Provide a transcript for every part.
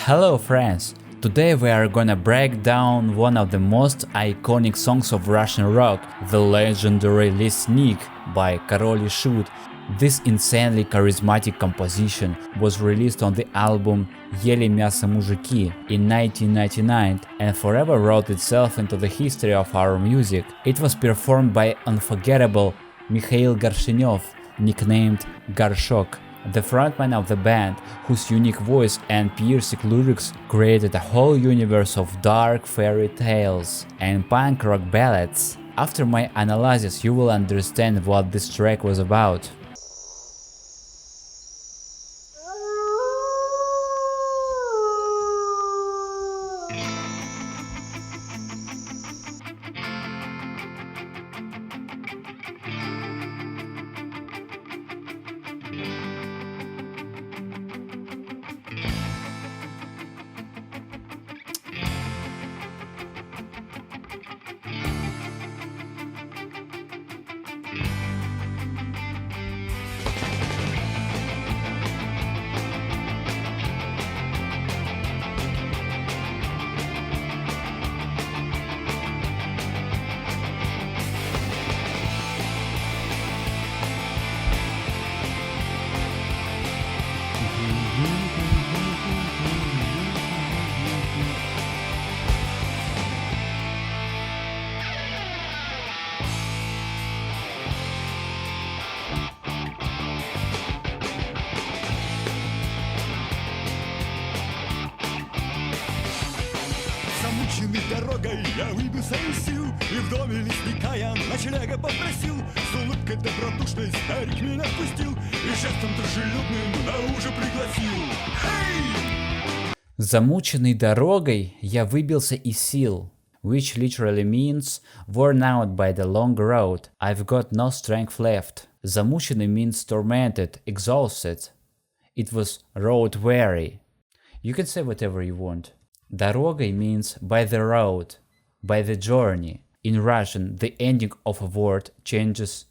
Hello friends! Today we are gonna break down one of the most iconic songs of Russian rock, the legendary Lesnik by Korol. This insanely charismatic composition was released on the album Ели мясо мужики in 1999 and forever wrote itself into the history of our music. It was performed by unforgettable Mikhail Горшенев, nicknamed Горшок, the frontman of the band, whose unique voice and piercing lyrics created a whole universe of dark fairy tales and punk rock ballads. After my analysis, you will understand what this track was about. Замученный дорогой я выбился из сил, и в доме лесника я ночлега попросил. С улыбкой добродушной старик меня впустил и жестом дружелюбным на ужин пригласил. Hey! Замученный дорогой я выбился из сил, which literally means worn out by the long road, I've got no strength left. Замученный means tormented, exhausted. It was road weary. You can say whatever you want. Дорогой means by the road, by the journey. In Russian, the ending of a word changes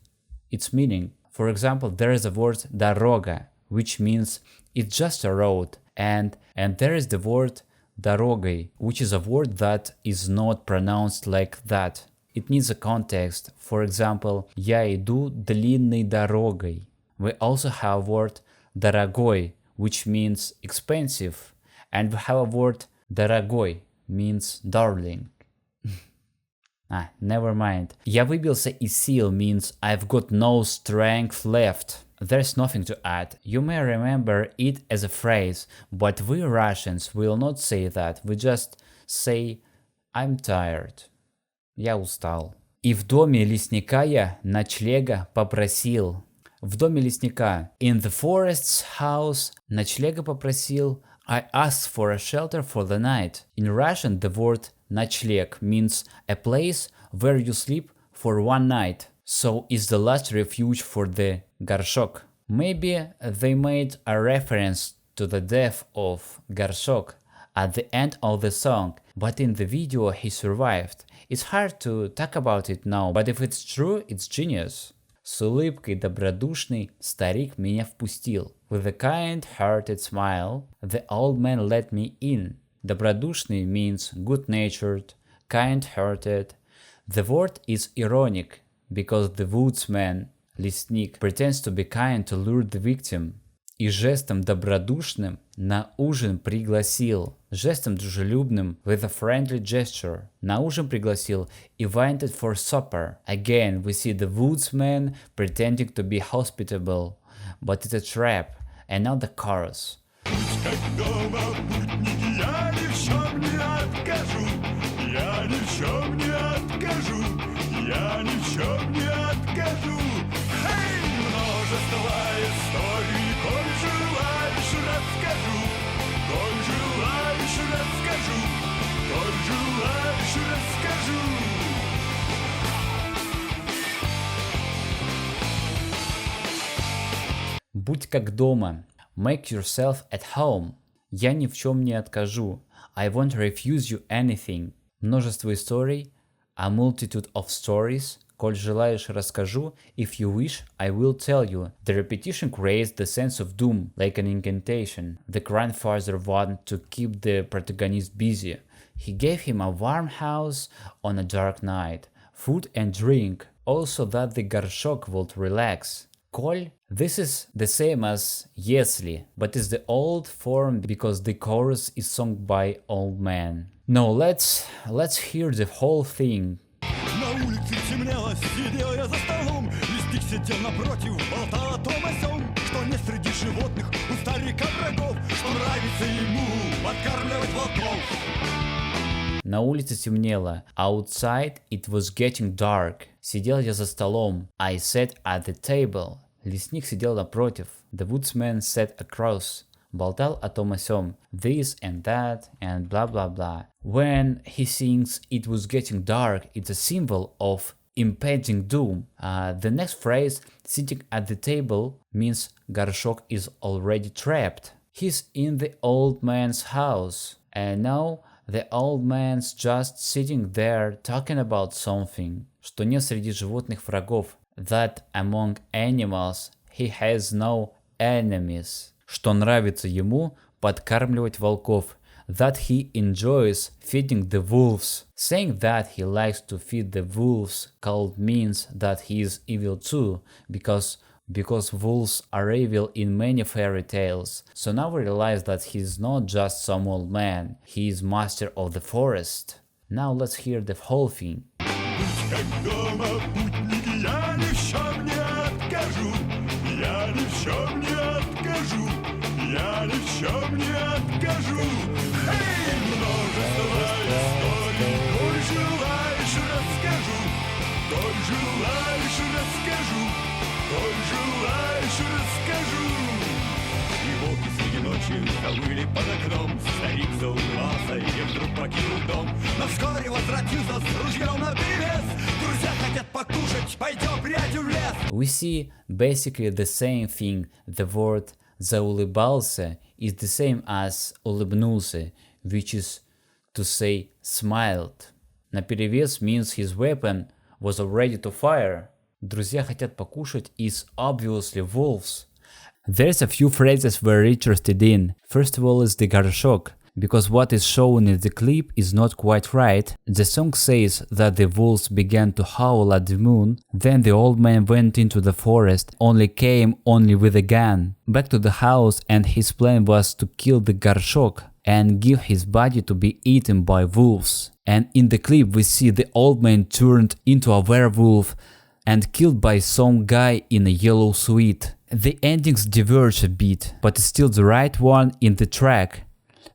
its meaning. For example, there is a word дорога, which means it's just a road, and there is the word дорогой, which is a word that is not pronounced like that. It needs a context. For example, я иду длинной дорогой. We also have word дорогой, which means expensive, and we have a word дорогой means darling. Never mind. Я выбился из сил means I've got no strength left. There's nothing to add. You may remember it as a phrase, but we Russians will not say that. We just say I'm tired. Я устал. И в доме лесника я ночлега попросил. В доме лесника. In the forest's house ночлега попросил. I asked for a shelter for the night. In Russian, the word ночлег means a place where you sleep for one night. So it's the last refuge for the Горшок. Maybe they made a reference to the death of Горшок at the end of the song, but in the video he survived. It's hard to talk about it now, but if it's true, it's genius. С улыбкой добродушной старик меня впустил. With a kind-hearted smile, the old man let me in. Добродушный means good-natured, kind-hearted. The word is ironic, because the woodsman, Lesnik, pretends to be kind to lure the victim. И жестом добродушным на ужин пригласил. Жестом дружелюбным, with a friendly gesture. На ужин пригласил, invited for supper. Again, we see the woodsman pretending to be hospitable, but it's a trap. And now the chorus. Как дома путники, я ни в чем не откажу, я ни в чем не откажу, я ни в чем не откажу. Хей, множество историй, коль желаешь, расскажу, коль желаешь, расскажу, коль желаешь, расскажу. Будь как дома. Make yourself at home. Я ни в чем не откажу. I won't refuse you anything. Множество историй. A multitude of stories. Коль желаешь, расскажу. If you wish, I will tell you. The repetition creates the sense of doom, like an incantation. The grandfather wanted to keep the protagonist busy. He gave him a warm house on a dark night, food and drink, also that the горшок would relax. Коль, this is the same as если, but is the old form because the chorus is sung by old man. No, let's hear the whole thing. На улице темнело, сидел я за столом. Лесник сидел напротив, болтал о том о сём, что нет среди животных у старика врагов, что нравится ему подкармливать волков. На улице темнело. Outside it was getting dark. Сидел я за столом. I sat at the table. Лесник сидел напротив. The woodsman sat across. Болтал о том о сём. This and that and blah blah blah. When he sings it was getting dark, it's a symbol of impending doom. The next phrase, sitting at the table, means горшок is already trapped. He's in the old man's house. And now the old man's just sitting there talking about something. Что нет среди животных врагов. That among animals he has no enemies. Что нравится ему подкармливать волков. That he enjoys feeding the wolves. Saying that he likes to feed the wolves cold means that he is evil too, because wolves are evil in many fairy tales. So now we realize that he is not just some old man, he is master of the forest. Now let's hear the whole thing. Как дома путники, я ни в чем не откажу. Я ни в чем не откажу. Я ни в чем не откажу. Эй, множество историй, коль желаешь, расскажу. Коль желаешь, расскажу. Коль желаешь, расскажу. И волки среди ночи завыли под окном. Старик заулыбался и вдруг покинул дом. Но вскоре возвратился с ружьем наперевес. Друзья хотят покушать, пойдем, приятель, в лес. We see basically the same thing. The word заулыбался is the same as улыбнулся, which is to say smiled. Наперевес means his weapon was already to fire. Друзья хотят покушать is obviously wolves. There's a few phrases we're interested in. First of all is the горшок, because what is shown in the clip is not quite right. The song says that the wolves began to howl at the moon, then the old man went into the forest, came only with a gun, back to the house, and his plan was to kill the горшок and give his body to be eaten by wolves. And in the clip we see the old man turned into a werewolf and killed by some guy in a yellow suit. The endings diverge a bit, but it's still the right one in the track.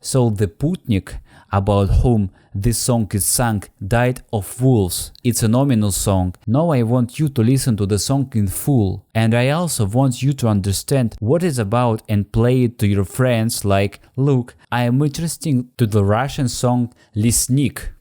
So the putnik, about whom this song is sung, died of wolves. It's a nominal song. Now I want you to listen to the song in full. And I also want you to understand what it's about and play it to your friends like, look, I am interested to the Russian song Lesnik.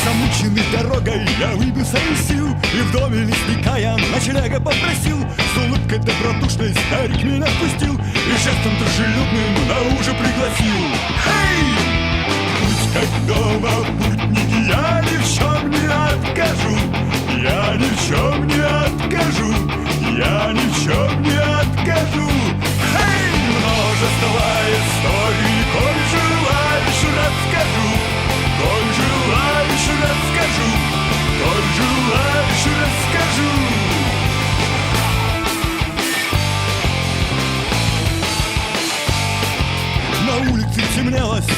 Замученный дорогой я выбился из сил, и в доме лесника я ночлега попросил. С улыбкой добродушной старик меня впустил и жестом дружелюбным на ужин пригласил. Эй! Пусть как дома путники, я ни в чем не откажу. Я ни в чем не откажу. Я ни в чем не откажу. Эй! Множество историй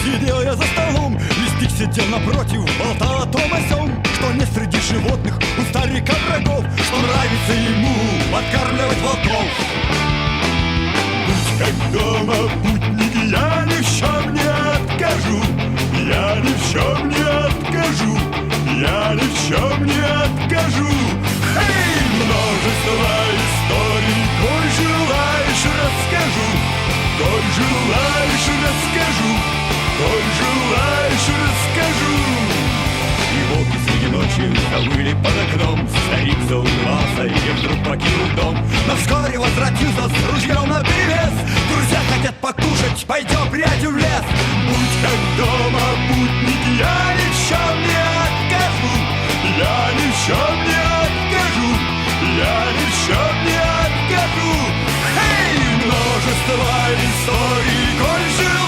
сидел я за столом. Лесник сидел напротив, болтал о том о сём, что не среди животных у старика врагов, что нравится ему подкармливать волков. Будь как дома, путники, я ни в чем не откажу. Я ни в чем не откажу. Я ни в чем не откажу. Эй, множество историй, коль желаешь, расскажу. Коль желаешь, расскажу. Коль желаешь, расскажу. И волки среди ночи завыли под окном. Старик заулыбался и вдруг покинул дом. Но вскоре возвратился с ружьем наперевес. Друзья хотят покушать, пойдем, приятель, в лес. Будь как дома, путники, я ни в чем не откажу. Я ни в чем не откажу. Я ни в чем не откажу. Эй, множество историй, коль желаешь,